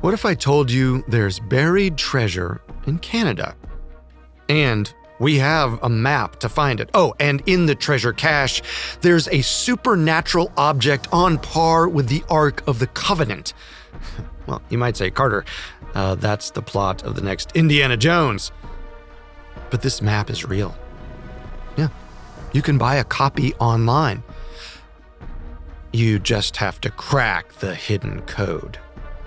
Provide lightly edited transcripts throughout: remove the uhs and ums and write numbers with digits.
What if I told you there's buried treasure in Canada? And we have a map to find it. Oh, and in the treasure cache, there's a supernatural object on par with the Ark of the Covenant. Well, you might say, Carter, that's the plot of the next Indiana Jones. But this map is real. Yeah, you can buy a copy online. You just have to crack the hidden code.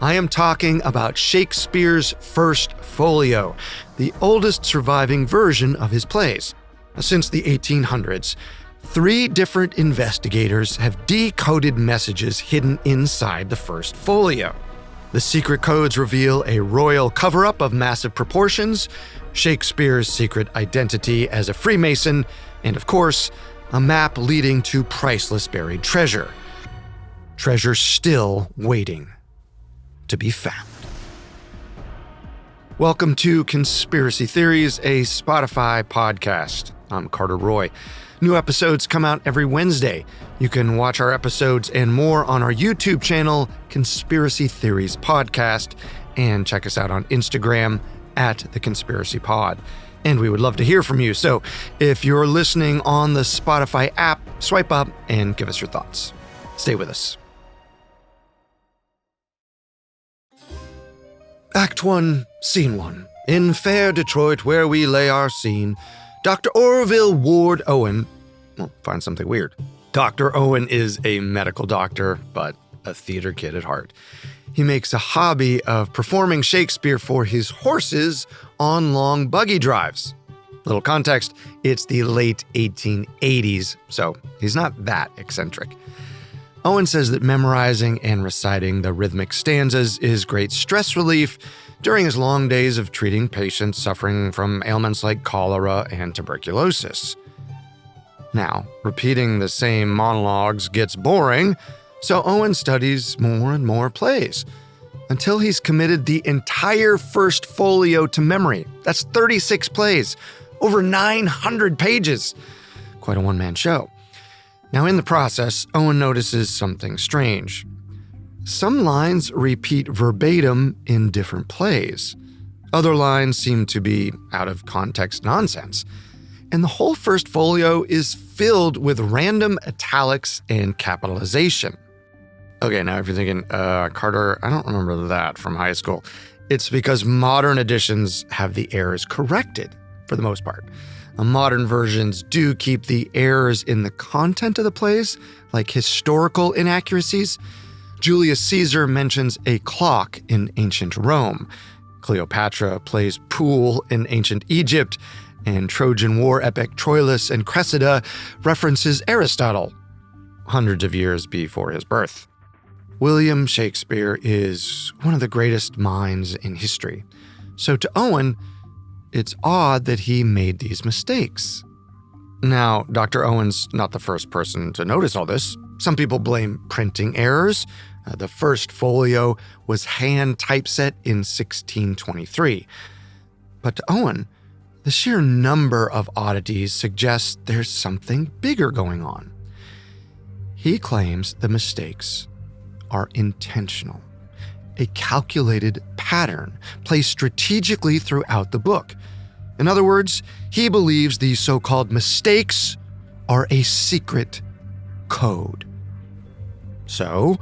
I am talking about Shakespeare's First Folio, the oldest surviving version of his plays. Since the 1800s, 3 different investigators have decoded messages hidden inside the First Folio. The secret codes reveal a royal cover-up of massive proportions, Shakespeare's secret identity as a Freemason, and of course, a map leading to priceless buried treasure. Treasure still waiting to be found. Welcome to Conspiracy Theories, a Spotify podcast. I'm Carter Roy. New episodes come out every Wednesday. You can watch our episodes and more on our YouTube channel, Conspiracy Theories Podcast, and check us out on Instagram at The Conspiracy Pod. And we would love to hear from you. So if you're listening on the Spotify app, swipe up and give us your thoughts. Stay with us. Act 1, Scene 1. In fair Detroit, where we lay our scene, Dr. Orville Ward Owen, find something weird. Dr. Owen is a medical doctor, but a theater kid at heart. He makes a hobby of performing Shakespeare for his horses on long buggy drives. Little context, it's the late 1880s, so he's not that eccentric. Owen says that memorizing and reciting the rhythmic stanzas is great stress relief during his long days of treating patients suffering from ailments like cholera and tuberculosis. Now, repeating the same monologues gets boring, so Owen studies more and more plays, until he's committed the entire First Folio to memory. That's 36 plays, over 900 pages. Quite a one-man show. Now, in the process, Owen notices something strange. Some lines repeat verbatim in different plays. Other lines seem to be out of context nonsense. And the whole First Folio is filled with random italics and capitalization. Okay, now if you're thinking, Carter, I don't remember that from high school. It's because modern editions have the errors corrected, for the most part. Modern versions do keep the errors in the content of the plays, like historical inaccuracies. Julius Caesar mentions a clock in ancient Rome. Cleopatra plays pool in ancient Egypt, and Trojan War epic Troilus and Cressida references Aristotle, hundreds of years before his birth. William Shakespeare is one of the greatest minds in history. So to Owen, it's odd that he made these mistakes. Now, Dr. Owen's not the first person to notice all this. Some people blame printing errors. The First Folio was hand typeset in 1623. But to Owen, the sheer number of oddities suggests there's something bigger going on. He claims the mistakes are intentional, a calculated pattern placed strategically throughout the book. In other words, he believes these so-called mistakes are a secret code. So,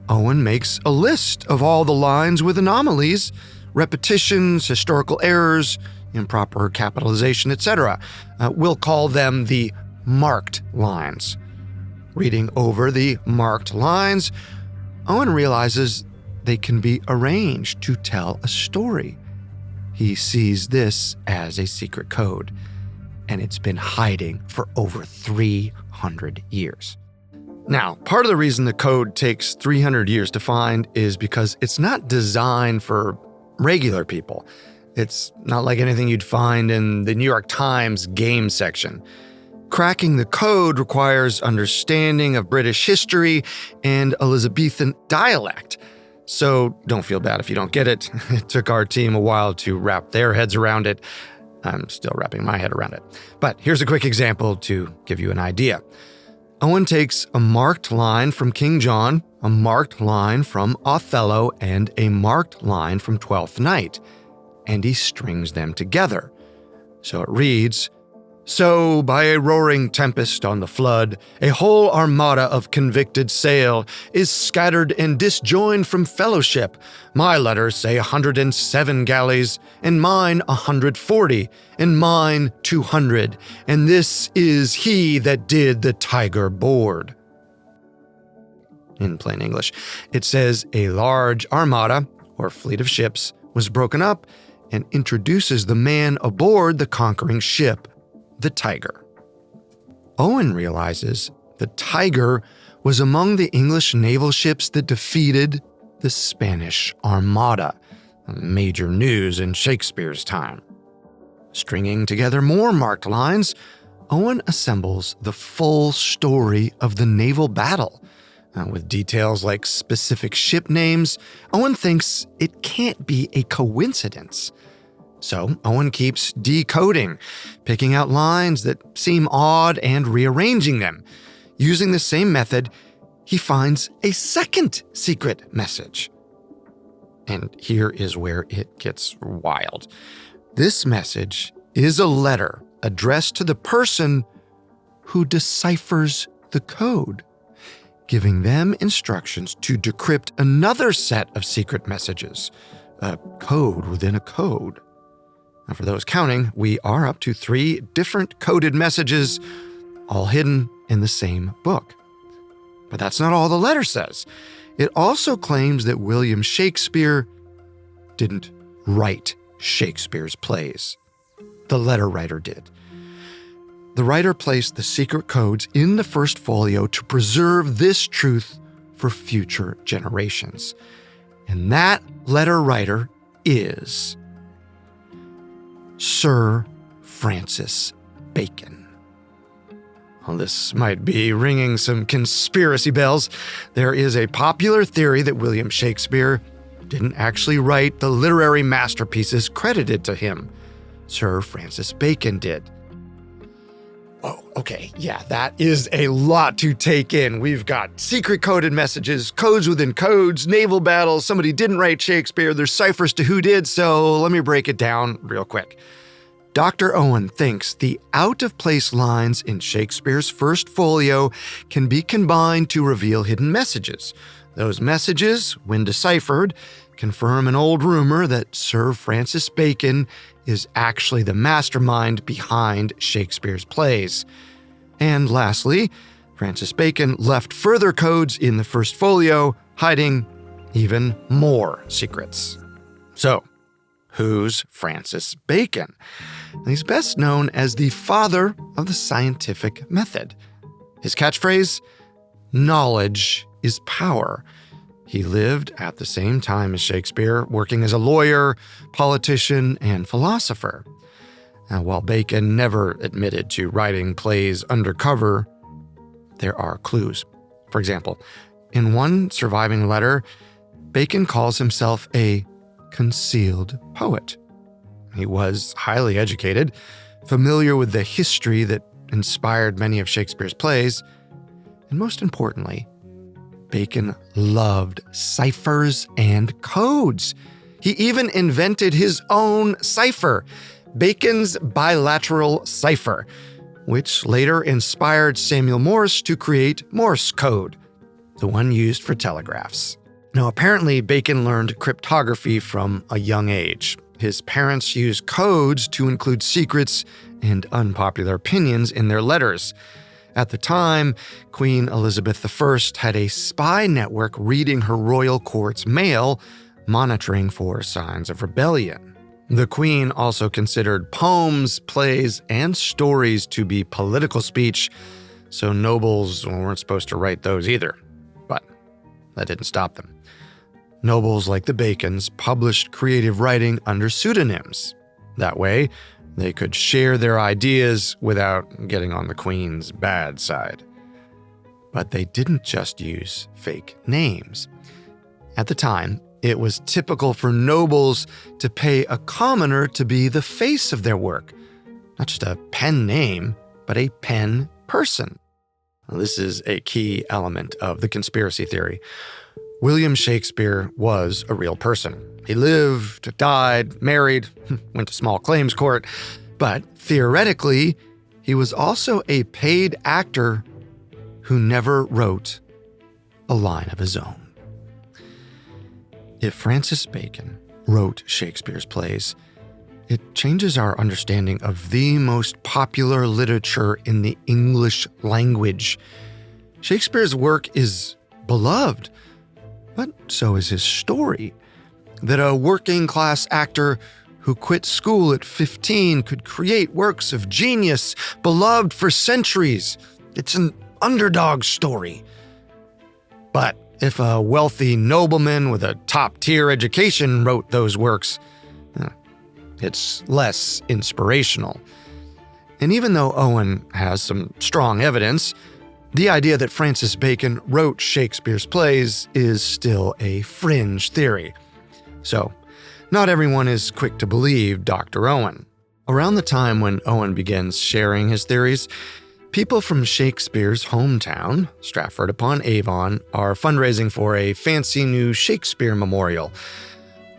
Owen makes a list of all the lines with anomalies, repetitions, historical errors, improper capitalization, etc. We'll call them the marked lines. Reading over the marked lines, Owen realizes they can be arranged to tell a story. He sees this as a secret code, and it's been hiding for over 300 years. Now, part of the reason the code takes 300 years to find is because it's not designed for regular people. It's not like anything you'd find in the New York Times game section. Cracking the code requires understanding of British history and Elizabethan dialect. So don't feel bad if you don't get it. It took our team a while to wrap their heads around it. I'm still wrapping my head around it. But here's a quick example to give you an idea. Owen takes a marked line from King John, a marked line from Othello, and a marked line from Twelfth Night, and he strings them together. So it reads, "So by a roaring tempest on the flood, a whole armada of convicted sail is scattered and disjoined from fellowship. My letters say 107 galleys, and mine 140, and mine 200, and this is he that did the Tiger board." In plain English, it says a large armada, or fleet of ships, was broken up and introduces the man aboard the conquering ship, the Tiger. Owen realizes the Tiger was among the English naval ships that defeated the Spanish Armada, major news in Shakespeare's time. Stringing together more marked lines, Owen assembles the full story of the naval battle. With details like specific ship names, Owen thinks it can't be a coincidence. So Owen keeps decoding, picking out lines that seem odd and rearranging them. Using the same method, he finds a second secret message. And here is where it gets wild. This message is a letter addressed to the person who deciphers the code, giving them instructions to decrypt another set of secret messages, a code within a code. Now, for those counting, we are up to 3 different coded messages, all hidden in the same book. But that's not all the letter says. It also claims that William Shakespeare didn't write Shakespeare's plays. The letter writer did. The writer placed the secret codes in the First Folio to preserve this truth for future generations. And that letter writer is Sir Francis Bacon. Well, this might be ringing some conspiracy bells. There is a popular theory that William Shakespeare didn't actually write the literary masterpieces credited to him. Sir Francis Bacon did. Oh, okay, yeah, that is a lot to take in. We've got secret coded messages, codes within codes, naval battles, somebody didn't write Shakespeare, there's ciphers to who did, so let me break it down real quick. Dr. Owen thinks the out-of-place lines in Shakespeare's First Folio can be combined to reveal hidden messages. Those messages, when deciphered, confirm an old rumor that Sir Francis Bacon is actually the mastermind behind Shakespeare's plays. And lastly, Francis Bacon left further codes in the First Folio, hiding even more secrets. So, who's Francis Bacon? He's best known as the father of the scientific method. His catchphrase, "Knowledge is power." He lived at the same time as Shakespeare, working as a lawyer, politician, and philosopher. Now, while Bacon never admitted to writing plays undercover, there are clues. For example, in one surviving letter, Bacon calls himself a concealed poet. He was highly educated, familiar with the history that inspired many of Shakespeare's plays, and most importantly, Bacon loved ciphers and codes. He even invented his own cipher, Bacon's bilateral cipher, which later inspired Samuel Morse to create Morse code, the one used for telegraphs. Now, apparently, Bacon learned cryptography from a young age. His parents used codes to include secrets and unpopular opinions in their letters. At the time, Queen Elizabeth I had a spy network reading her royal court's mail, monitoring for signs of rebellion. The Queen also considered poems, plays, and stories to be political speech, so nobles weren't supposed to write those either. But that didn't stop them. Nobles like the Bacons published creative writing under pseudonyms. That way, they could share their ideas without getting on the Queen's bad side. But they didn't just use fake names. At the time, it was typical for nobles to pay a commoner to be the face of their work. Not just a pen name, but a pen person. This is a key element of the conspiracy theory. William Shakespeare was a real person. He lived, died, married, went to small claims court, but theoretically, he was also a paid actor who never wrote a line of his own. If Francis Bacon wrote Shakespeare's plays, it changes our understanding of the most popular literature in the English language. Shakespeare's work is beloved, but so is his story. That a working-class actor who quit school at 15 could create works of genius beloved for centuries. It's an underdog story. But if a wealthy nobleman with a top-tier education wrote those works, it's less inspirational. And even though Owen has some strong evidence, the idea that Francis Bacon wrote Shakespeare's plays is still a fringe theory. So, not everyone is quick to believe Dr. Owen. Around the time when Owen begins sharing his theories, people from Shakespeare's hometown, Stratford-upon-Avon, are fundraising for a fancy new Shakespeare memorial.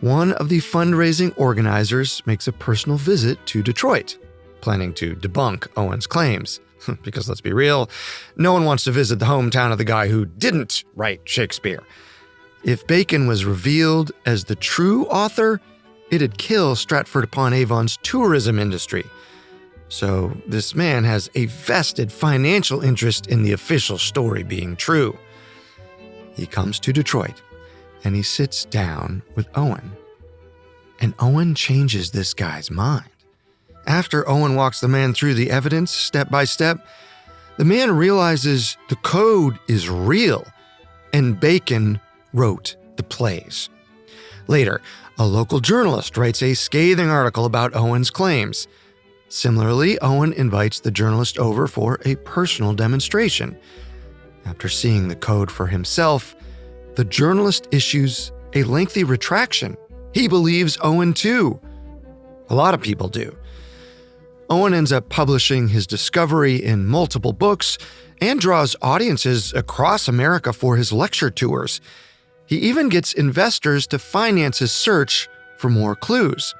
One of the fundraising organizers makes a personal visit to Detroit, planning to debunk Owen's claims. Because let's be real, no one wants to visit the hometown of the guy who didn't write Shakespeare. If Bacon was revealed as the true author, it'd kill Stratford-upon-Avon's tourism industry. So this man has a vested financial interest in the official story being true. He comes to Detroit, and he sits down with Owen. And Owen changes this guy's mind. After Owen walks the man through the evidence step by step, the man realizes the code is real, and Bacon wrote the plays. Later, a local journalist writes a scathing article about Owen's claims. Similarly, Owen invites the journalist over for a personal demonstration. After seeing the code for himself, the journalist issues a lengthy retraction. He believes Owen too. A lot of people do. Owen ends up publishing his discovery in multiple books and draws audiences across America for his lecture tours. He even gets investors to finance his search for more clues.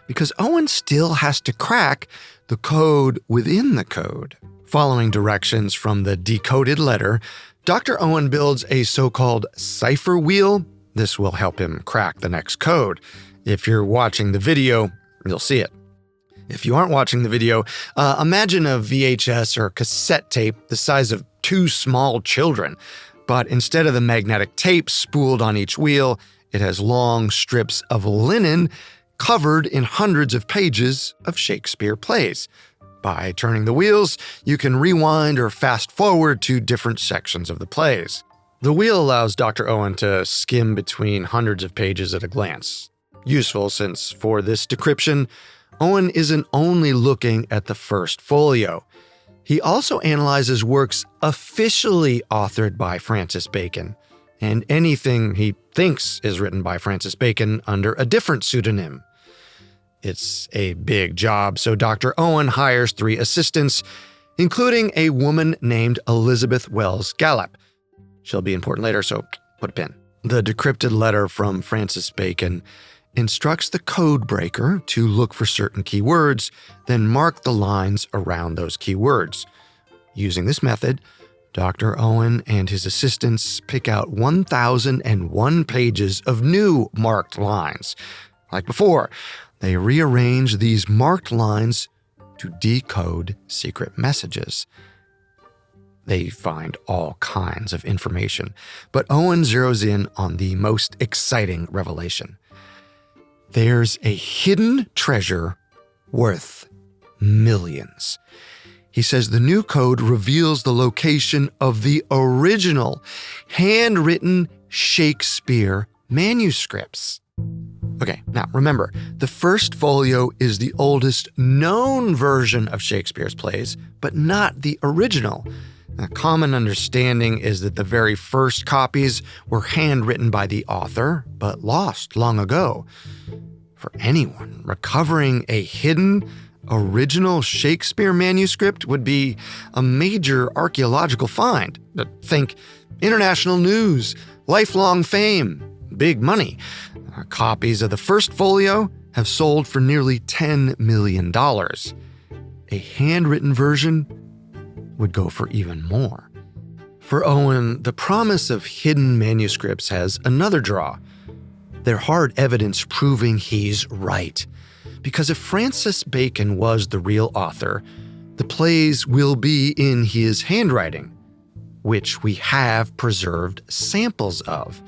Because Owen still has to crack the code within the code. Following directions from the decoded letter, Dr. Owen builds a so-called cipher wheel. This will help him crack the next code. If you're watching the video, you'll see it. If you aren't watching the video, imagine a VHS or cassette tape the size of two small children. But instead of the magnetic tape spooled on each wheel, it has long strips of linen covered in hundreds of pages of Shakespeare plays. By turning the wheels, you can rewind or fast forward to different sections of the plays. The wheel allows Dr. Owen to skim between hundreds of pages at a glance. Useful since, for this decryption, Owen isn't only looking at the First Folio. He also analyzes works officially authored by Francis Bacon, and anything he thinks is written by Francis Bacon under a different pseudonym. It's a big job, so Dr. Owen hires 3 assistants, including a woman named Elizabeth Wells Gallup. She'll be important later, so put a pin. The decrypted letter from Francis Bacon instructs the code breaker to look for certain keywords, then mark the lines around those keywords. Using this method, Dr. Owen and his assistants pick out 1,001 pages of new marked lines. Like before, they rearrange these marked lines to decode secret messages. They find all kinds of information, but Owen zeroes in on the most exciting revelation. There's a hidden treasure worth millions. He says the new code reveals the location of the original, handwritten Shakespeare manuscripts. Okay, now remember, the First Folio is the oldest known version of Shakespeare's plays, but not the original. A common understanding is that the very first copies were handwritten by the author, but lost long ago. For anyone, recovering a hidden, original Shakespeare manuscript would be a major archaeological find. Think international news, lifelong fame, big money. Copies of the First Folio have sold for nearly $10 million. A handwritten version would go for even more. For Owen, the promise of hidden manuscripts has another draw. They're hard evidence proving he's right. Because if Francis Bacon was the real author, the plays will be in his handwriting, which we have preserved samples of.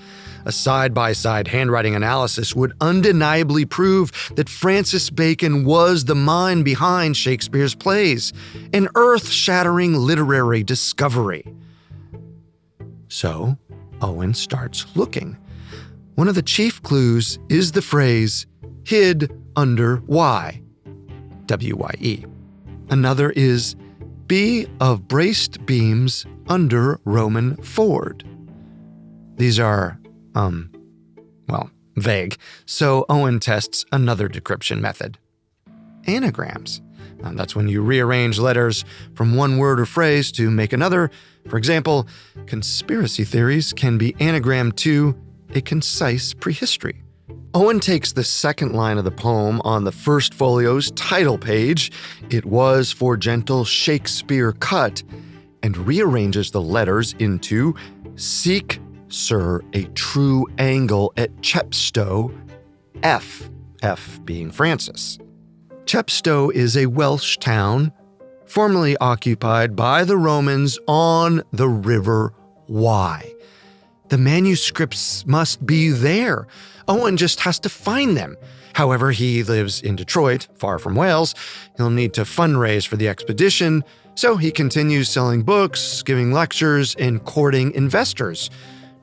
A side-by-side handwriting analysis would undeniably prove that Francis Bacon was the mind behind Shakespeare's plays, an earth-shattering literary discovery. So, Owen starts looking. One of the chief clues is the phrase, hid under Y, W-Y-E. Another is, be of braced beams under Roman ford. These are, vague, so Owen tests another decryption method. Anagrams. That's when you rearrange letters from one word or phrase to make another. For example, conspiracy theories can be anagrammed to a concise prehistory. Owen takes the second line of the poem on the First Folio's title page, "It was for gentle Shakespeare cut," and rearranges the letters into "Seek, sir, a true angle at Chepstow, F being Francis." Chepstow is a Welsh town formerly occupied by the Romans on the River Wye. The manuscripts must be there. Owen just has to find them. However, he lives in Detroit, far from Wales. He'll need to fundraise for the expedition, so he continues selling books, giving lectures, and courting investors.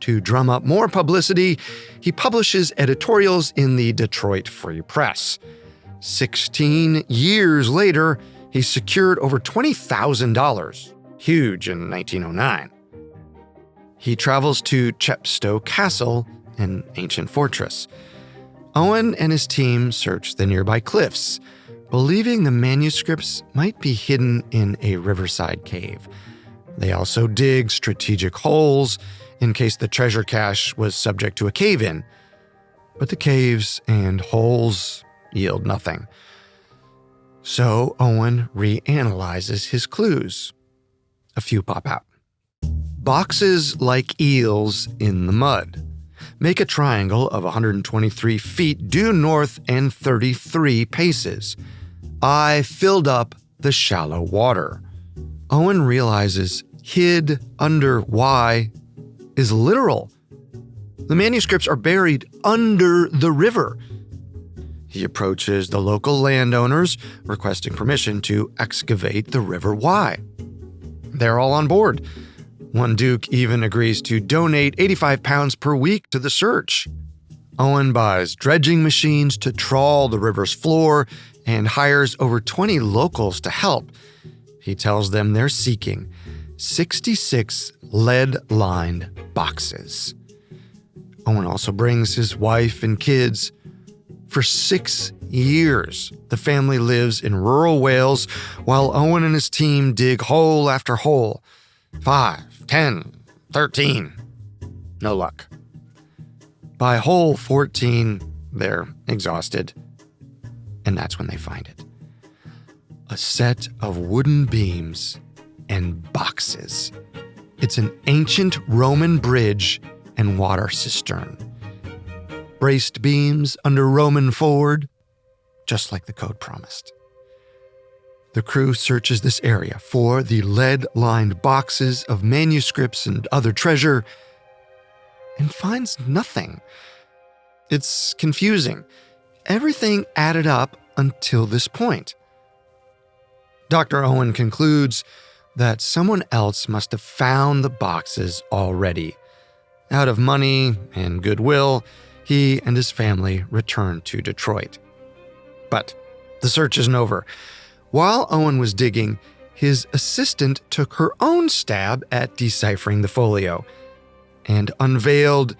To drum up more publicity, he publishes editorials in the Detroit Free Press. 16 years later, he secured over $20,000, huge in 1909. He travels to Chepstow Castle, an ancient fortress. Owen and his team search the nearby cliffs, believing the manuscripts might be hidden in a riverside cave. They also dig strategic holes in case the treasure cache was subject to a cave-in. But the caves and holes yield nothing. So Owen reanalyzes his clues. A few pop out. Boxes like eels in the mud. Make a triangle of 123 feet due north and 33 paces. I filled up the shallow water. Owen realizes hid under Y is literal. The manuscripts are buried under the river. He approaches the local landowners, requesting permission to excavate the River Wye. They're all on board. One duke even agrees to donate 85 pounds per week to the search. Owen buys dredging machines to trawl the river's floor and hires over 20 locals to help. He tells them they're seeking 66 lead-lined boxes. Owen also brings his wife and kids. For 6 years, the family lives in rural Wales while Owen and his team dig hole after hole. 5, 10, 13. No luck. By hole 14, they're exhausted. And that's when they find it. A set of wooden beams and boxes. It's an ancient Roman bridge and water cistern. Braced beams under Roman ford, just like the code promised. The crew searches this area for the lead-lined boxes of manuscripts and other treasure and finds nothing. It's confusing. Everything added up until this point. Dr. Owen concludes that someone else must have found the boxes already. Out of money and goodwill, he and his family return to Detroit. But the search isn't over. While Owen was digging, his assistant took her own stab at deciphering the folio and unveiled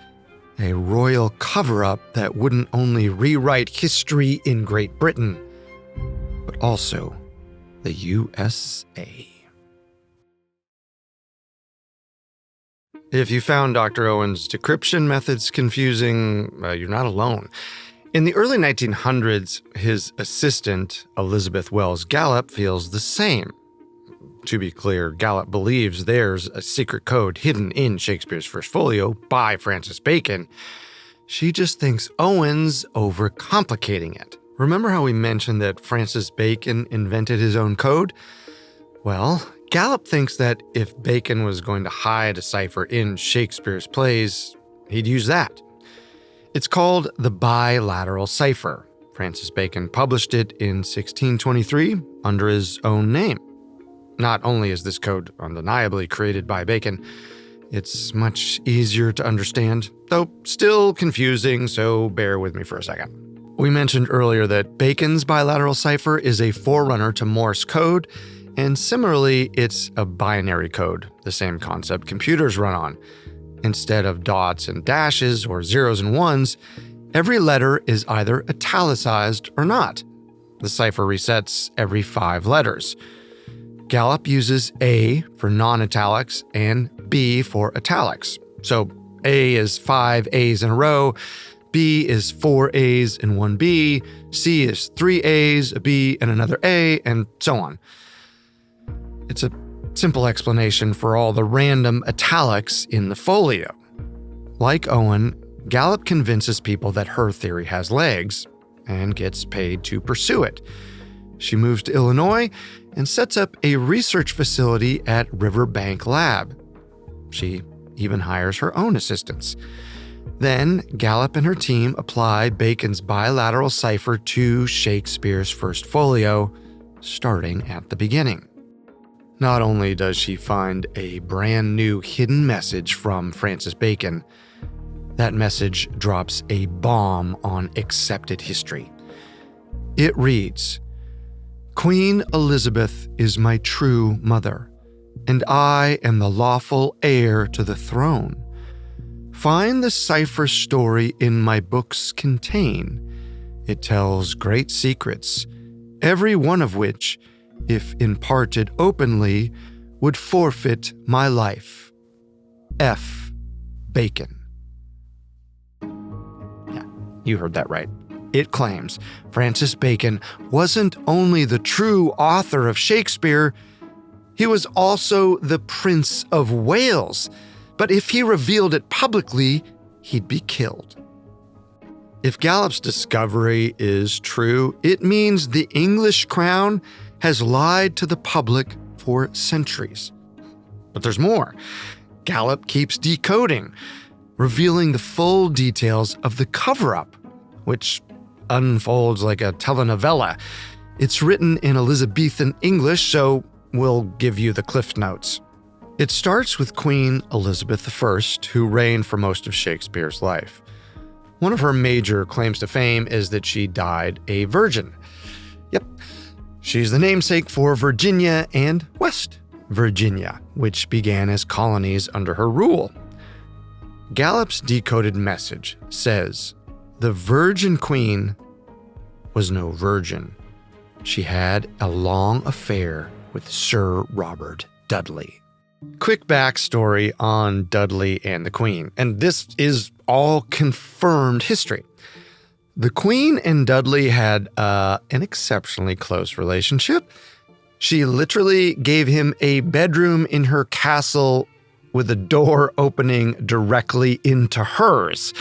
a royal cover-up that wouldn't only rewrite history in Great Britain, but also the USA. If you found Dr. Owen's decryption methods confusing, you're not alone. In the early 1900s, his assistant, Elizabeth Wells Gallup, feels the same. To be clear, Gallup believes there's a secret code hidden in Shakespeare's First Folio by Francis Bacon. She just thinks Owen's overcomplicating it. Remember how we mentioned that Francis Bacon invented his own code? Well, Gallup thinks that if Bacon was going to hide a cipher in Shakespeare's plays, he'd use that. It's called the bilateral cipher. Francis Bacon published it in 1623 under his own name. Not only is this code undeniably created by Bacon, it's much easier to understand, though still confusing, so bear with me for a second. We mentioned earlier that Bacon's bilateral cipher is a forerunner to Morse code, and similarly, it's a binary code, the same concept computers run on. Instead of dots and dashes or zeros and ones, every letter is either italicized or not. The cipher resets every 5 letters. Gallup uses A for non-italics and B for italics. So A is 5 A's in a row, B is 4 A's and 1 B, C is 3 A's, a B, and another A, and so on. It's a simple explanation for all the random italics in the folio. Like Owen, Gallup convinces people that her theory has legs and gets paid to pursue it. She moves to Illinois and sets up a research facility at Riverbank Lab. She even hires her own assistants. Then Gallup and her team apply Bacon's bilateral cipher to Shakespeare's First Folio, starting at the beginning. Not only does she find a brand new hidden message from Francis Bacon, that message drops a bomb on accepted history. It reads, "Queen Elizabeth is my true mother, and I am the lawful heir to the throne. Find the cipher story in my books contain. It tells great secrets, every one of which, if imparted openly, would forfeit my life. F. Bacon." Yeah, you heard that right. It claims Francis Bacon wasn't only the true author of Shakespeare, he was also the Prince of Wales. But if he revealed it publicly, he'd be killed. If Gallup's discovery is true, it means the English crown has lied to the public for centuries. But there's more. Gallup keeps decoding, revealing the full details of the cover-up, which unfolds like a telenovela. It's written in Elizabethan English, so we'll give you the Cliff Notes. It starts with Queen Elizabeth I, who reigned for most of Shakespeare's life. One of her major claims to fame is that she died a virgin. Yep, she's the namesake for Virginia and West Virginia, which began as colonies under her rule. Gallup's decoded message says, the Virgin Queen was no virgin. She had a long affair with Sir Robert Dudley. Quick backstory on Dudley and the Queen, and this is all confirmed history. The Queen and Dudley had an exceptionally close relationship. She literally gave him a bedroom in her castle with a door opening directly into hers.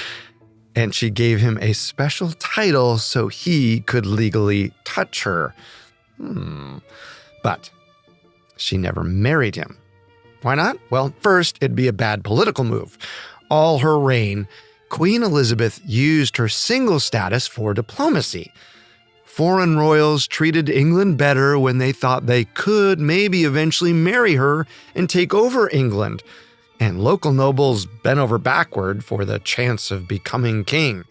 And she gave him a special title so he could legally touch her. But she never married him. Why not? Well, first, it'd be a bad political move. All her reign, Queen Elizabeth used her single status for diplomacy. Foreign royals treated England better when they thought they could maybe eventually marry her and take over England. And local nobles bent over backward for the chance of becoming king.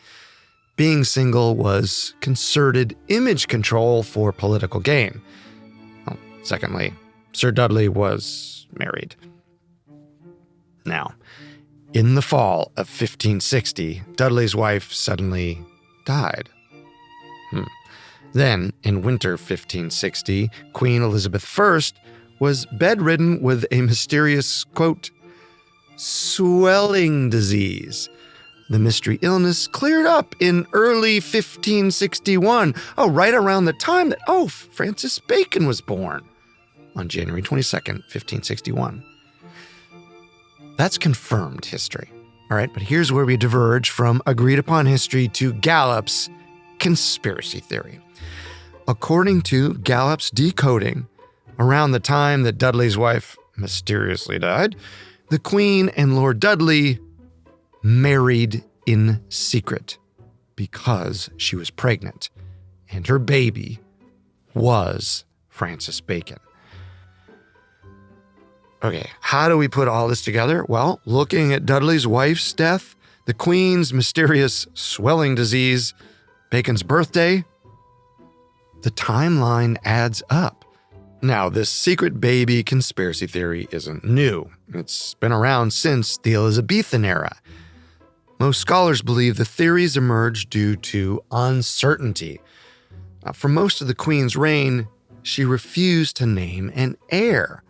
Being single was concerted image control for political gain. Well, secondly, Sir Dudley was married. Now, in the fall of 1560, Dudley's wife suddenly died. Then, in winter 1560, Queen Elizabeth I was bedridden with a mysterious, quote, swelling disease. The mystery illness cleared up in early 1561, right around the time that, Francis Bacon was born, on January 22nd, 1561. That's confirmed history. All right, but here's where we diverge from agreed-upon history to Gallup's conspiracy theory. According to Gallup's decoding, around the time that Dudley's wife mysteriously died, the Queen and Lord Dudley married in secret because she was pregnant, and her baby was Francis Bacon. Okay, how do we put all this together? Well, looking at Dudley's wife's death, the Queen's mysterious swelling disease, Bacon's birthday, the timeline adds up. Now, this secret baby conspiracy theory isn't new. It's been around since the Elizabethan era. Most scholars believe the theories emerged due to uncertainty. For most of the Queen's reign, she refused to name an heir.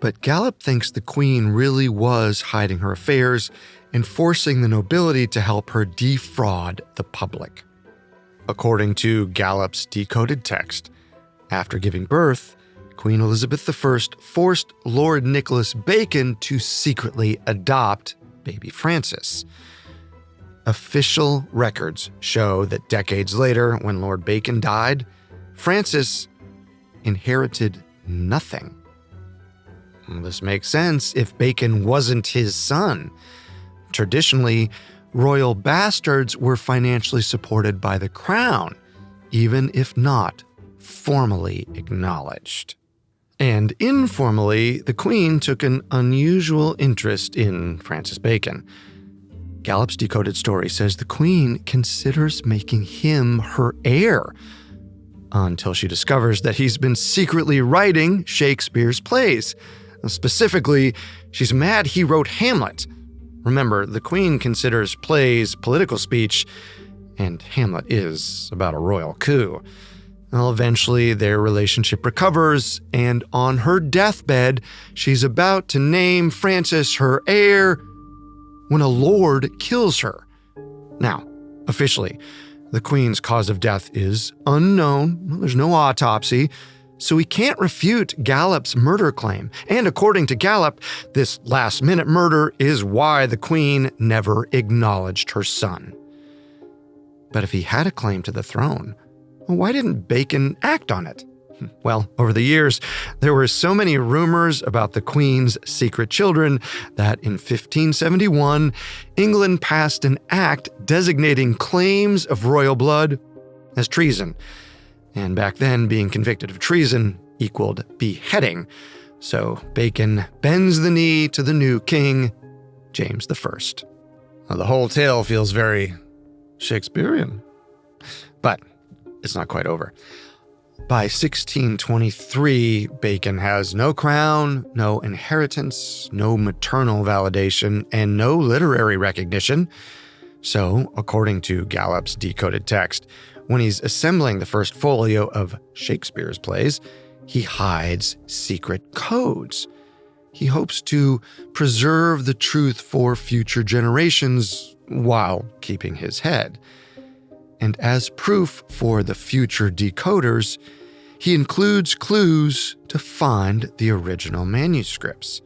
But Gallup thinks the Queen really was hiding her affairs and forcing the nobility to help her defraud the public. According to Gallup's decoded text, after giving birth, Queen Elizabeth I forced Lord Nicholas Bacon to secretly adopt baby Francis. Official records show that decades later, when Lord Bacon died, Francis inherited nothing. This makes sense if Bacon wasn't his son. Traditionally, royal bastards were financially supported by the crown, even if not formally acknowledged. And informally, the Queen took an unusual interest in Francis Bacon. Gallup's decoded story says the Queen considers making him her heir until she discovers that he's been secretly writing Shakespeare's plays. Specifically, she's mad he wrote Hamlet. Remember, the Queen considers plays political speech, and Hamlet is about a royal coup. Well, eventually, their relationship recovers, and on her deathbed, she's about to name Francis her heir when a lord kills her. Now, officially, the Queen's cause of death is unknown. There's no autopsy, so we can't refute Gallup's murder claim. And according to Gallup, this last-minute murder is why the Queen never acknowledged her son. But if he had a claim to the throne, why didn't Bacon act on it? Well, over the years, there were so many rumors about the Queen's secret children that in 1571, England passed an act designating claims of royal blood as treason. And back then, being convicted of treason equaled beheading. So Bacon bends the knee to the new king, James I. Now, the whole tale feels very Shakespearean. But it's not quite over. By 1623, Bacon has no crown, no inheritance, no maternal validation, and no literary recognition. So, according to Gallup's decoded text, when he's assembling the First Folio of Shakespeare's plays, he hides secret codes. He hopes to preserve the truth for future generations while keeping his head. And as proof for the future decoders, he includes clues to find the original manuscripts.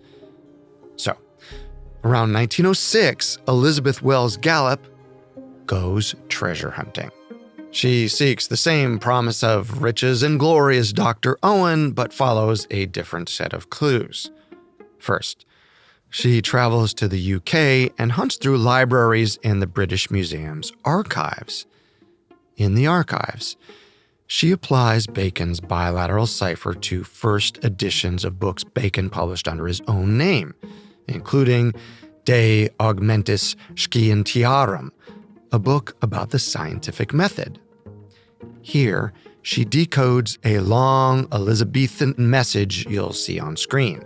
So, around 1906, Elizabeth Wells Gallup goes treasure hunting. She seeks the same promise of riches and glory as Dr. Owen, but follows a different set of clues. First, she travels to the UK and hunts through libraries and the British Museum's archives. In the archives, she applies Bacon's bilateral cipher to first editions of books Bacon published under his own name, including De Augmentis Scientiarum, a book about the scientific method. Here, she decodes a long Elizabethan message you'll see on screen.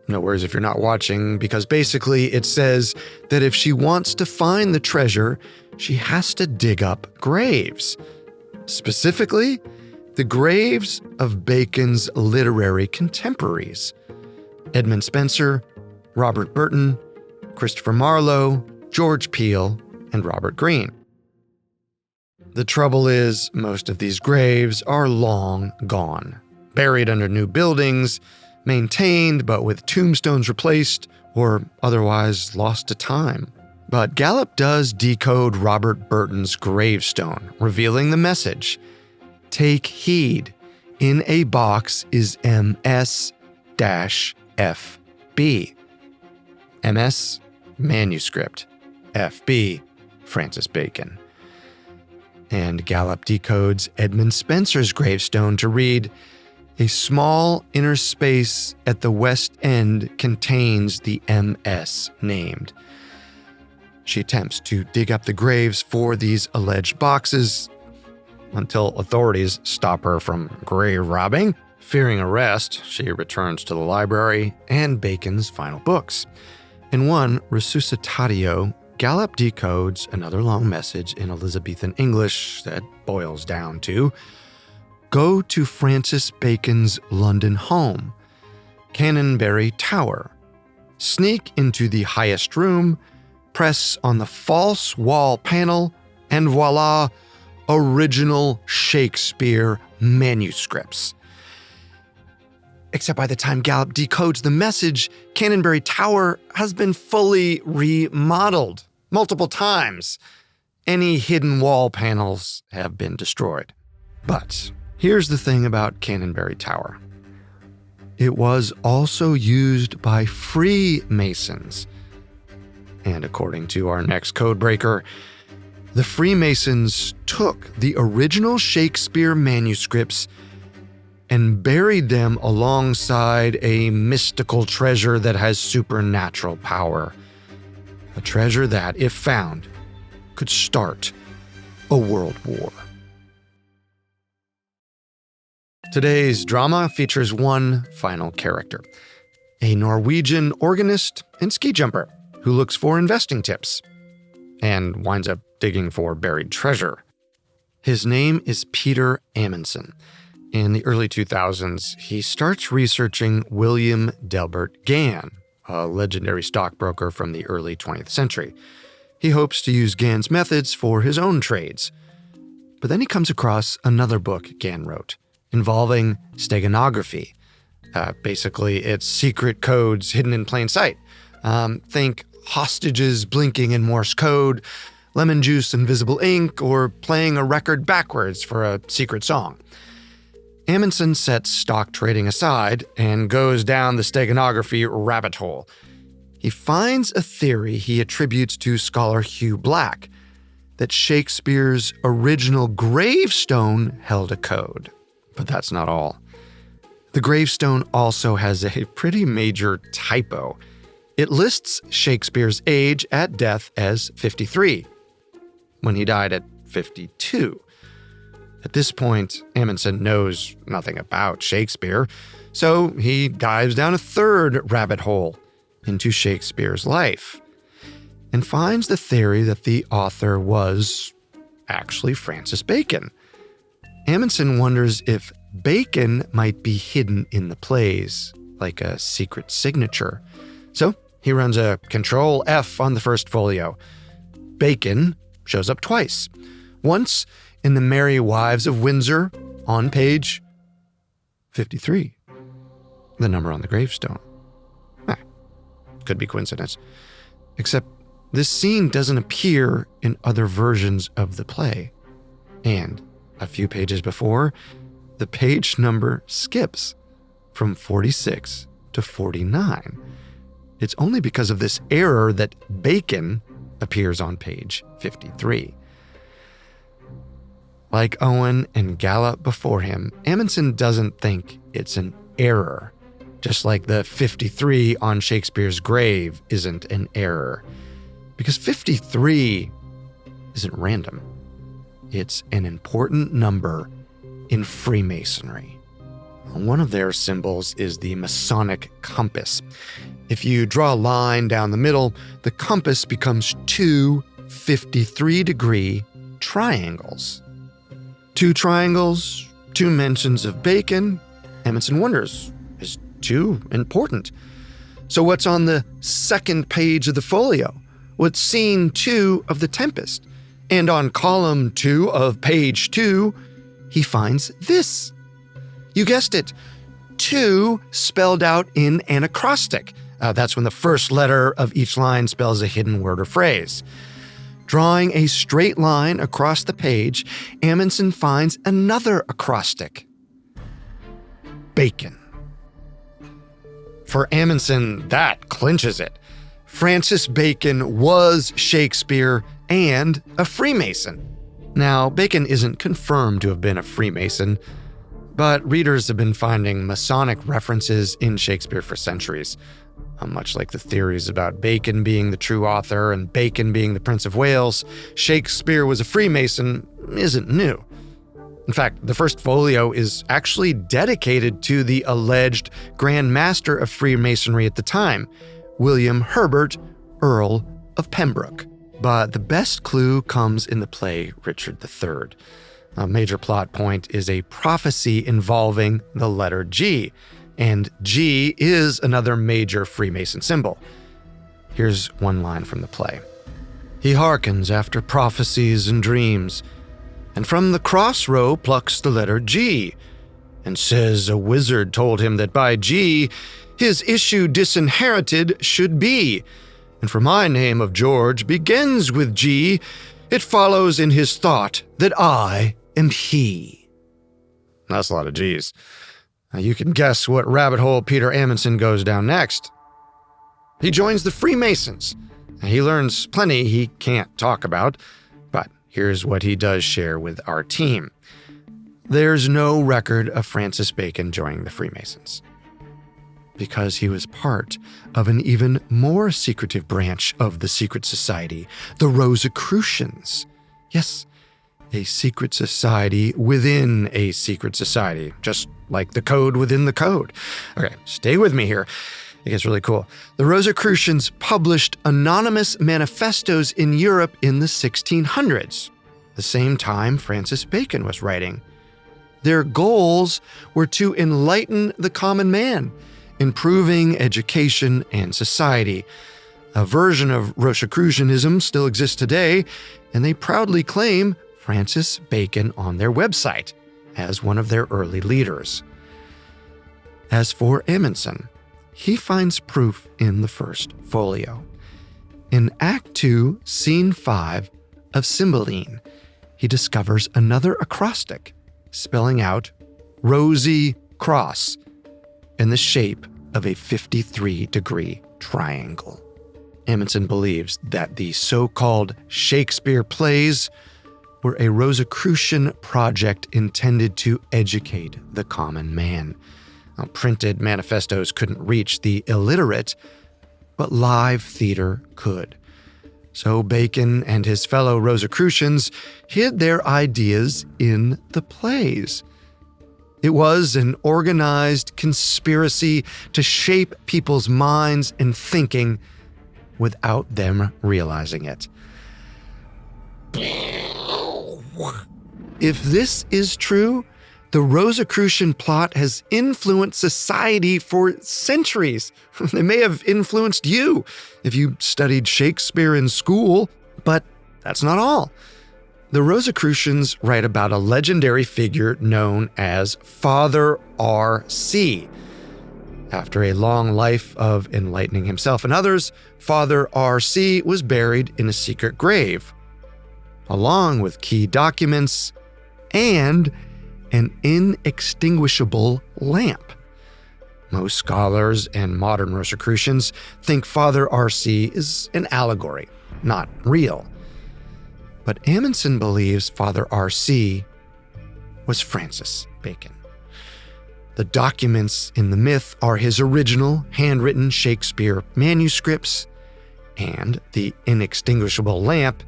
No worries if you're not watching, because basically it says that if she wants to find the treasure, she has to dig up graves. Specifically, the graves of Bacon's literary contemporaries: Edmund Spenser, Robert Burton, Christopher Marlowe, George Peele, and Robert Greene. The trouble is, most of these graves are long gone, buried under new buildings, maintained but with tombstones replaced, or otherwise lost to time. But Gallup does decode Robert Burton's gravestone, revealing the message: "Take heed, in a box is MS-FB. MS, manuscript. FB, Francis Bacon." And Gallup decodes Edmund Spenser's gravestone to read, "A small inner space at the west end contains the MS named." She attempts to dig up the graves for these alleged boxes until authorities stop her from grave robbing. Fearing arrest, she returns to the library and Bacon's final books. In one, Resuscitatio, Gallup decodes another long message in Elizabethan English that boils down to: "Go to Francis Bacon's London home, Canonbury Tower. Sneak into the highest room, press on the false wall panel, and voila, original Shakespeare manuscripts." Except by the time Gallup decodes the message, Canonbury Tower has been fully remodeled multiple times. Any hidden wall panels have been destroyed. But here's the thing about Canonbury Tower. It was also used by Freemasons. And according to our next codebreaker, the Freemasons took the original Shakespeare manuscripts and buried them alongside a mystical treasure that has supernatural power. A treasure that, if found, could start a world war. Today's drama features one final character: a Norwegian organist and ski jumper who looks for investing tips and winds up digging for buried treasure. His name is Peter Amundsen. In the early 2000s, he starts researching William Delbert Gann, a legendary stockbroker from the early 20th century. He hopes to use Gann's methods for his own trades. But then he comes across another book Gann wrote, involving steganography. Basically, it's secret codes hidden in plain sight. Think hostages blinking in Morse code, lemon juice in visible ink, or playing a record backwards for a secret song. Amundsen sets stock trading aside and goes down the steganography rabbit hole. He finds a theory he attributes to scholar Hugh Black, that Shakespeare's original gravestone held a code. But that's not all. The gravestone also has a pretty major typo. It lists Shakespeare's age at death as 53, when he died at 52. At this point, Amundsen knows nothing about Shakespeare, so he dives down a third rabbit hole into Shakespeare's life and finds the theory that the author was actually Francis Bacon. Amundsen wonders if Bacon might be hidden in the plays, like a secret signature. So he runs a Control F on the First Folio. Bacon shows up twice. Once in The Merry Wives of Windsor on page 53, the number on the gravestone. Could be coincidence. Except this scene doesn't appear in other versions of the play. And a few pages before, the page number skips from 46 to 49. It's only because of this error that Bacon appears on page 53. Like Owen and Gallup before him, Amundsen doesn't think it's an error, just like the 53 on Shakespeare's grave isn't an error. Because 53 isn't random. It's an important number in Freemasonry. One of their symbols is the Masonic compass. If you draw a line down the middle, the compass becomes two 53-degree triangles. 2 triangles, 2 mentions of Bacon. Amundsen wonders, is 2 important? So what's on the second page of the folio? What's scene 2 of The Tempest? And on column 2 of page 2, he finds this. You guessed it, 2 spelled out in an acrostic. That's when the first letter of each line spells a hidden word or phrase. Drawing a straight line across the page, Amundsen finds another acrostic. Bacon. For Amundsen, that clinches it. Francis Bacon was Shakespeare and a Freemason. Now, Bacon isn't confirmed to have been a Freemason, but readers have been finding Masonic references in Shakespeare for centuries. Much like the theories about Bacon being the true author and Bacon being the Prince of Wales, Shakespeare was a Freemason isn't new. In fact, the First Folio is actually dedicated to the alleged Grand Master of Freemasonry at the time, William Herbert, Earl of Pembroke. But the best clue comes in the play Richard III. A major plot point is a prophecy involving the letter G, and G is another major Freemason symbol. Here's one line from the play. He hearkens after prophecies and dreams, and from the cross row plucks the letter G, and says a wizard told him that by G his issue disinherited should be, and for my name of George begins with G, it follows in his thought that I am he. That's a lot of G's. Now you can guess what rabbit hole Peter Amundsen goes down next. He joins the Freemasons. He learns plenty he can't talk about, but here's what he does share with our team. There's no record of Francis Bacon joining the Freemasons, because he was part of an even more secretive branch of the secret society, the Rosicrucians. Yes, a secret society within a secret society, just like the code within the code. Okay, stay with me here. It gets really cool. The Rosicrucians published anonymous manifestos in Europe in the 1600s, the same time Francis Bacon was writing. Their goals were to enlighten the common man, improving education and society. A version of Rosicrucianism still exists today, and they proudly claim Francis Bacon on their website as one of their early leaders. As for Amundsen, he finds proof in the First Folio. In Act 2, Scene 5 of Cymbeline, he discovers another acrostic spelling out Rosy Cross in the shape of a 53-degree triangle. Amundsen believes that the so-called Shakespeare plays were a Rosicrucian project intended to educate the common man. Now, printed manifestos couldn't reach the illiterate, but live theater could. So Bacon and his fellow Rosicrucians hid their ideas in the plays. It was an organized conspiracy to shape people's minds and thinking without them realizing it. If this is true, the Rosicrucian plot has influenced society for centuries. They may have influenced you if you studied Shakespeare in school, but that's not all. The Rosicrucians write about a legendary figure known as Father R.C. After a long life of enlightening himself and others, Father R.C. was buried in a secret grave, along with key documents and an inextinguishable lamp. Most scholars and modern Rosicrucians think Father R.C. is an allegory, not real. But Amundsen believes Father R.C. was Francis Bacon. The documents in the myth are his original handwritten Shakespeare manuscripts, and the inextinguishable lamp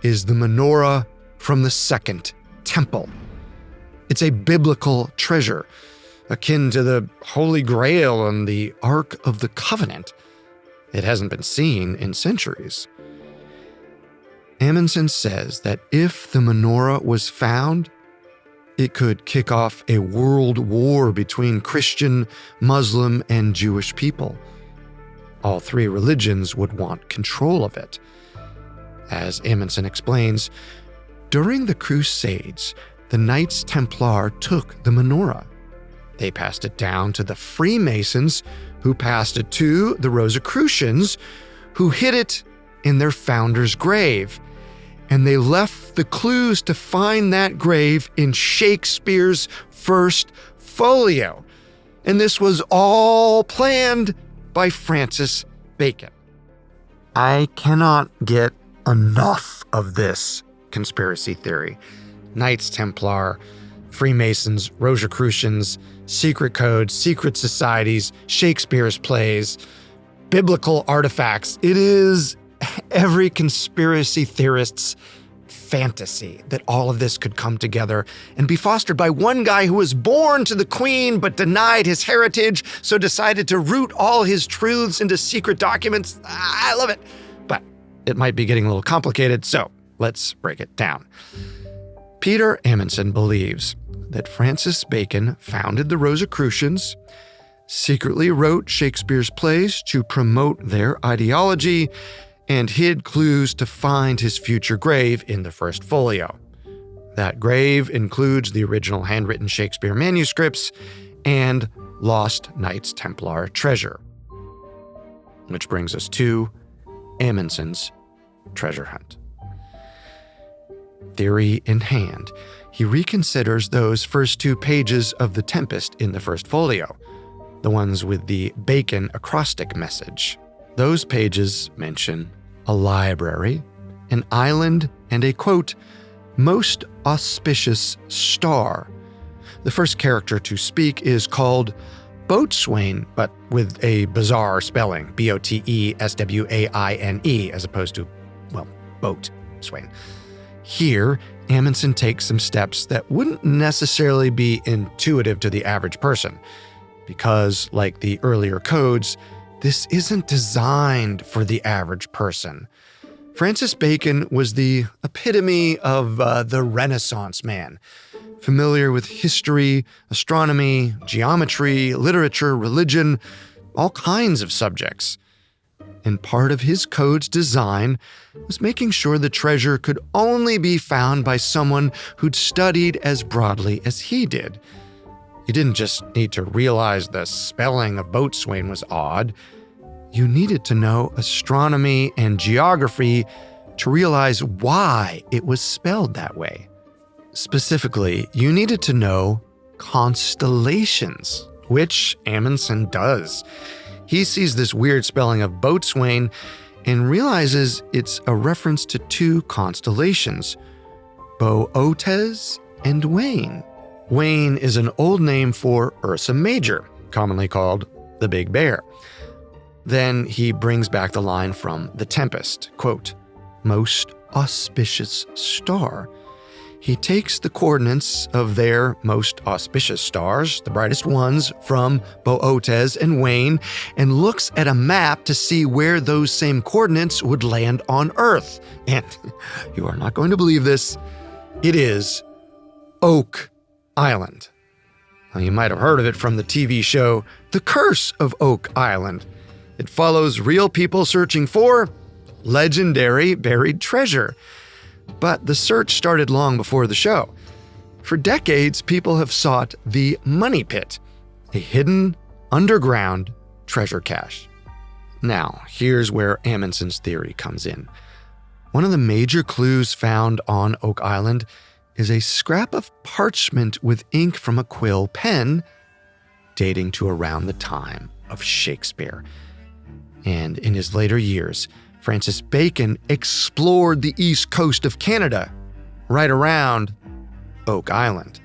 is the menorah from the Second Temple. It's a biblical treasure, akin to the Holy Grail and the Ark of the Covenant. It hasn't been seen in centuries. Amundsen says that if the menorah was found, It could kick off a world war between Christian, Muslim, and Jewish people. All three religions would want control of it. As Amundsen explains, during the Crusades, the Knights Templar took the menorah. They passed it down to the Freemasons, who passed it to the Rosicrucians, who hid it in their founder's grave. And they left the clues to find that grave in Shakespeare's First Folio. And this was all planned by Francis Bacon. I cannot get enough of this conspiracy theory. Knights Templar, Freemasons, Rosicrucians, secret codes, secret societies, Shakespeare's plays, biblical artifacts. It is every conspiracy theorist's fantasy that all of this could come together and be fostered by one guy who was born to the queen but denied his heritage, so decided to root all his truths into secret documents. I love it. But it might be getting a little complicated, so let's break it down. Peter Amundsen believes that Francis Bacon founded the Rosicrucians, secretly wrote Shakespeare's plays to promote their ideology, and hid clues to find his future grave in the First Folio. That grave includes the original handwritten Shakespeare manuscripts and lost Knights Templar treasure. Which brings us to Amundsen's treasure hunt. Theory in hand, he reconsiders those first 2 pages of The Tempest in the First Folio, the ones with the Bacon acrostic message. Those pages mention a library, an island, and a, quote, most auspicious star. The first character to speak is called Boatswain, but with a bizarre spelling, Boteswaine, as opposed to, well, boatswain. Here, Amundsen takes some steps that wouldn't necessarily be intuitive to the average person, because, like the earlier codes, this isn't designed for the average person. Francis Bacon was the epitome of the Renaissance man, familiar with history, astronomy, geometry, literature, religion, all kinds of subjects. And part of his code's design was making sure the treasure could only be found by someone who'd studied as broadly as he did. You didn't just need to realize the spelling of boatswain was odd. You needed to know astronomy and geography to realize why it was spelled that way. Specifically, you needed to know constellations, which Amundsen does. He sees this weird spelling of boatswain and realizes it's a reference to 2 constellations, Boötes and Wain. Wain is an old name for Ursa Major, commonly called the Big Bear. Then he brings back the line from The Tempest, quote, most auspicious star. He takes the coordinates of their most auspicious stars, the brightest ones, from Boötes and Wain, and looks at a map to see where those same coordinates would land on Earth. And you are not going to believe this, it is Oak Island. Well, you might have heard of it from the TV show The Curse of Oak Island. It follows real people searching for legendary buried treasure. But the search started long before the show. For decades, people have sought the Money Pit, a hidden, underground treasure cache. Now, here's where Amundsen's theory comes in. One of the major clues found on Oak Island is a scrap of parchment with ink from a quill pen dating to around the time of Shakespeare. And in his later years, Francis Bacon explored the east coast of Canada, right around Oak Island.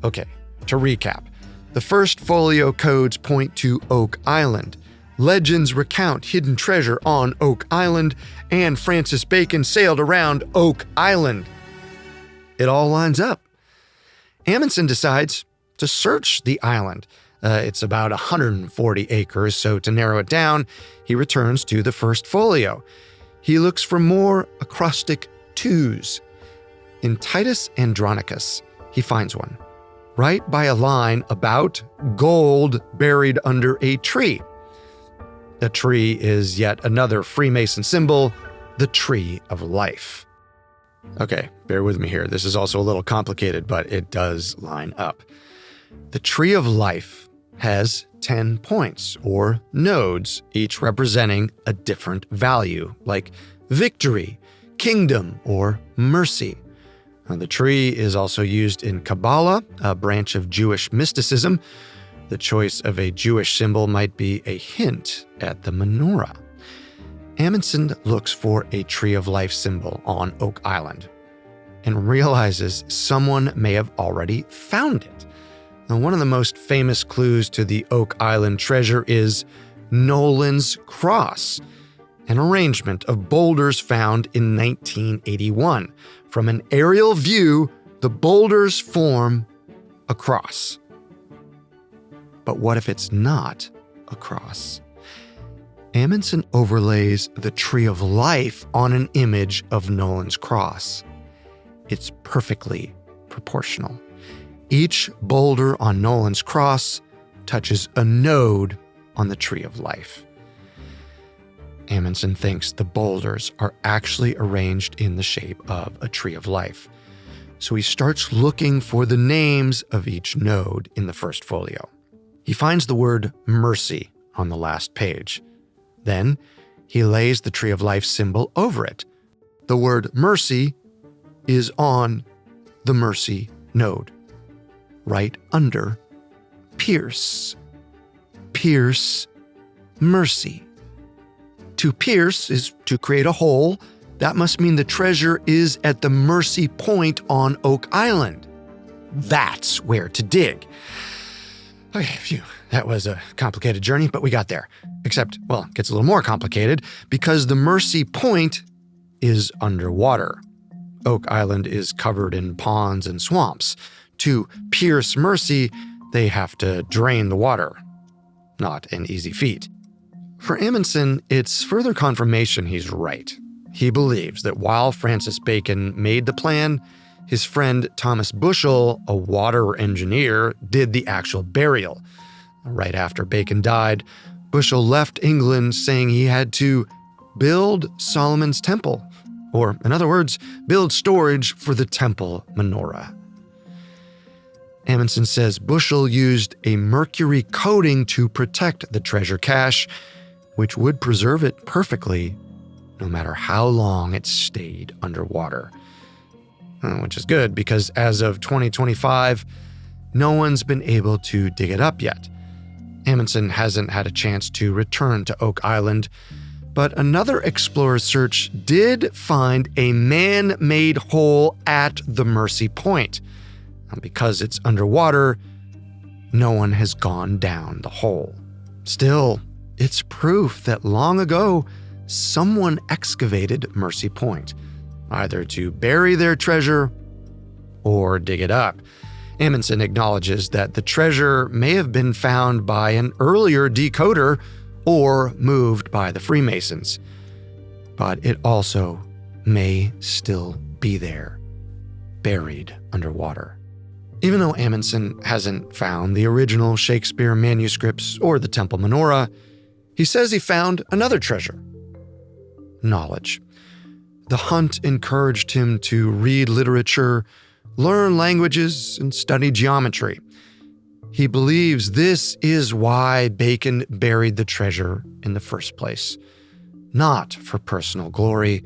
Okay, to recap, the First Folio codes point to Oak Island. Legends recount hidden treasure on Oak Island, and Francis Bacon sailed around Oak Island. It all lines up. Amundsen decides to search the island. It's about 140 acres, so to narrow it down, he returns to the First Folio. He looks for more acrostic twos. In Titus Andronicus, he finds one, right by a line about gold buried under a tree. A tree is yet another Freemason symbol, the Tree of Life. Okay, bear with me here. This is also a little complicated, but it does line up. The Tree of Life has 10 points, or nodes, each representing a different value, like victory, kingdom, or mercy. Now, the tree is also used in Kabbalah, a branch of Jewish mysticism. The choice of a Jewish symbol might be a hint at the menorah. Amundsen looks for a Tree of Life symbol on Oak Island and realizes someone may have already found it. Now, one of the most famous clues to the Oak Island treasure is Nolan's Cross, an arrangement of boulders found in 1981. From an aerial view, the boulders form a cross. But what if it's not a cross? Amundsen overlays the Tree of Life on an image of Nolan's Cross. It's perfectly proportional. Each boulder on Nolan's Cross touches a node on the Tree of Life. Amundsen thinks the boulders are actually arranged in the shape of a Tree of Life. So he starts looking for the names of each node in the First Folio. He finds the word mercy on the last page. Then he lays the Tree of Life symbol over it. The word mercy is on the mercy node, right under pierce. Pierce, mercy. To pierce is to create a hole. That must mean the treasure is at the mercy point on Oak Island. That's where to dig. Okay, phew, that was a complicated journey, but we got there. Except, well, it gets a little more complicated because the mercy point is underwater. Oak Island is covered in ponds and swamps. To pierce mercy, they have to drain the water. Not an easy feat. For Amundsen, it's further confirmation he's right. He believes that while Francis Bacon made the plan, his friend Thomas Bushell, a water engineer, did the actual burial. Right after Bacon died, Bushell left England saying he had to build Solomon's temple, or in other words, build storage for the temple menorah. Amundsen says Bushell used a mercury coating to protect the treasure cache, which would preserve it perfectly, no matter how long it stayed underwater. Which is good because as of 2025, no one's been able to dig it up yet. Amundsen hasn't had a chance to return to Oak Island, but another explorer's search did find a man-made hole at the Mercy Point. And because it's underwater, no one has gone down the hole. Still, it's proof that long ago, someone excavated Mercy Point, either to bury their treasure or dig it up. Amundsen acknowledges that the treasure may have been found by an earlier decoder or moved by the Freemasons, but it also may still be there, buried underwater. Even though Amundsen hasn't found the original Shakespeare manuscripts or the temple menorah, he says he found another treasure: knowledge. The hunt encouraged him to read literature, learn languages, and study geometry. He believes this is why Bacon buried the treasure in the first place. Not for personal glory,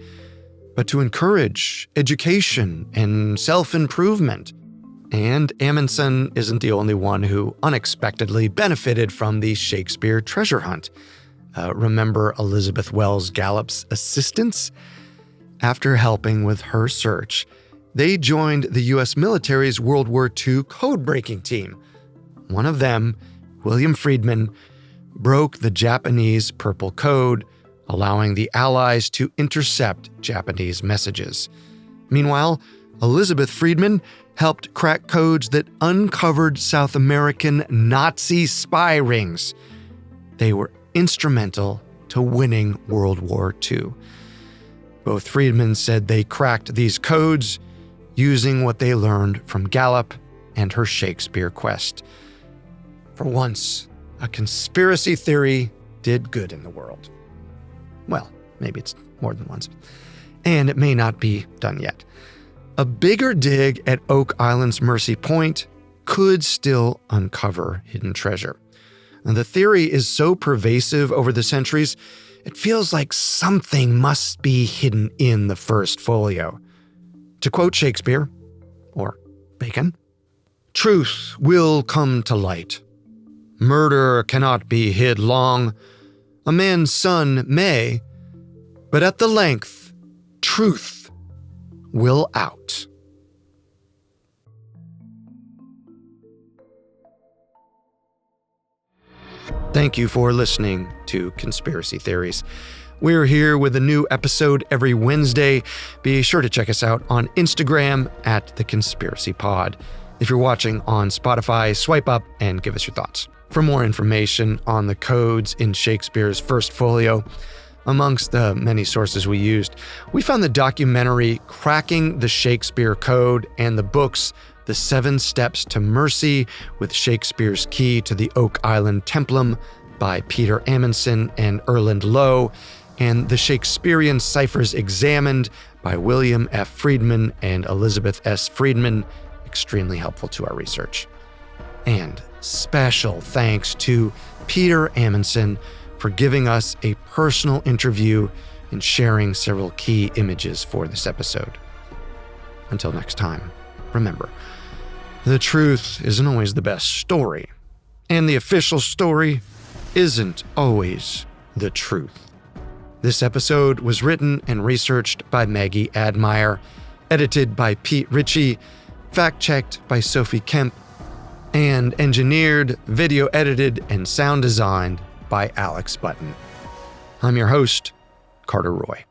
but to encourage education and self-improvement. And Amundsen isn't the only one who unexpectedly benefited from the Shakespeare treasure hunt. Remember Elizabeth Wells Gallup's assistants? After helping with her search, they joined the U.S. military's World War II code-breaking team. One of them, William Friedman, broke the Japanese Purple Code, allowing the Allies to intercept Japanese messages. Meanwhile, Elizabeth Friedman helped crack codes that uncovered South American Nazi spy rings. They were instrumental to winning World War II. Both Friedman said they cracked these codes using what they learned from Gallup and her Shakespeare quest. For once, a conspiracy theory did good in the world. Well, maybe it's more than once. And it may not be done yet. A bigger dig at Oak Island's Mercy Point could still uncover hidden treasure. And the theory is so pervasive over the centuries, it feels like something must be hidden in the First Folio. To quote Shakespeare, or Bacon, "Truth will come to light. Murder cannot be hid long. A man's son may, but at the length, truth will out." Thank you for listening to Conspiracy Theories. We're here with a new episode every Wednesday. Be sure to check us out on Instagram at The Conspiracy Pod. If you're watching on Spotify, swipe up and give us your thoughts. For more information on the codes in Shakespeare's First Folio, amongst the many sources we used, we found the documentary Cracking the Shakespeare Code and the books The 7 Steps to Mercy with Shakespeare's Key to the Oak Island Templum by Peter Amundsen and Erland Lowe, and The Shakespearean Ciphers Examined by William F. Friedman and Elizabeth S. Friedman, extremely helpful to our research. And special thanks to Peter Amundsen for giving us a personal interview and sharing several key images for this episode. Until next time, remember, the truth isn't always the best story, and the official story isn't always the truth. This episode was written and researched by Maggie Admire, edited by Pete Ritchie, fact-checked by Sophie Kemp, and engineered, video edited, and sound designed by Alex Button. I'm your host, Carter Roy.